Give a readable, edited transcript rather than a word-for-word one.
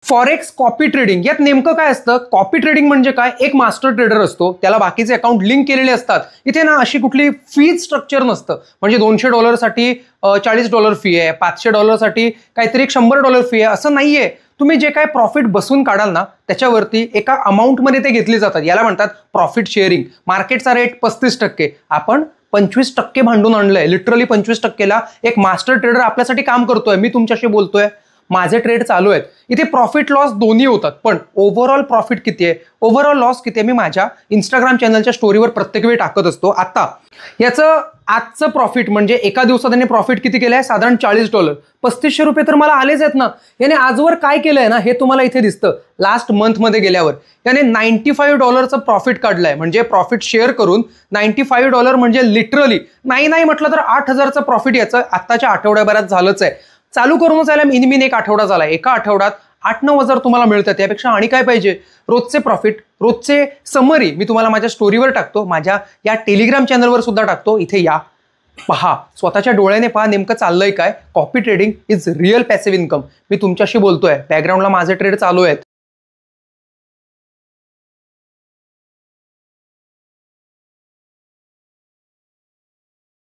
Forex copy trading यात नेमकं काय असतं? कॉपी ट्रेडिंग म्हणजे काय? एक मास्टर ट्रेडर असतो, त्याला बाकीचे अकाउंट लिंक केलेले असतात. इथे ना अशी कुठली फी स्ट्रक्चर नसतं. म्हणजे $200 $40 फी आहे, $500 काहीतरी $100 फी आहे, असं नाहीये. तुम्ही जे काय प्रॉफिट बसून काढाल ना त्याच्यावरती एका अमाऊंटमध्ये ते घेतली जातात. याला म्हणतात प्रॉफिट शेअरिंग. मार्केटचा रेट 35%, आपण 25% भांडून आणलंय. लिटरली 25%ला एक मास्टर ट्रेडर आपल्यासाठी काम करतोय. मी तुमच्याशी बोलतोय, माझे ट्रेड चालू आहेत. इथे प्रॉफिट लॉस दोन्ही होतात, पण ओव्हरऑल प्रॉफिट किती आहे, ओव्हरऑल लॉस किती आहे, मी माझ्या इंस्टाग्राम चॅनलच्या स्टोरीवर प्रत्येक वेळी टाकत असतो. आता याचं आजचं प्रॉफिट म्हणजे एका दिवसात त्याने प्रॉफिट किती केलंय? साधारण $40. ₹3500 तर मला आलेच आहेत ना. याने आजवर काय केलंय ना हे तुम्हाला इथे दिसतं. लास्ट मंथमध्ये गेल्यावर त्याने $95चं प्रॉफिट काढलंय. म्हणजे प्रॉफिट शेअर करून $95 म्हणजे लिटरली नाही म्हटलं तर 8,000चं प्रॉफिट याचं आत्ताच्या आठवड्याभरात झालंच आहे. चालू करूनच यायला मिनिमम एक आठवडा झाला. एका आठवड्यात 8-9 हजार तुम्हाला मिळतात. त्यापेक्षा आणि काय पाहिजे? रोजचे प्रॉफिट, रोजचे समरी मी तुम्हाला माझ्या स्टोरीवर टाकतो, माझ्या या टेलिग्राम चॅनलवर सुद्धा टाकतो. इथे या, पहा, स्वतःच्या डोळ्याने पहा नेमकं चाललंय काय. Copy trading is real passive income. मी तुमच्याशी बोलतोय, बॅकग्राऊंडला माझे ट्रेड चालू आहेत.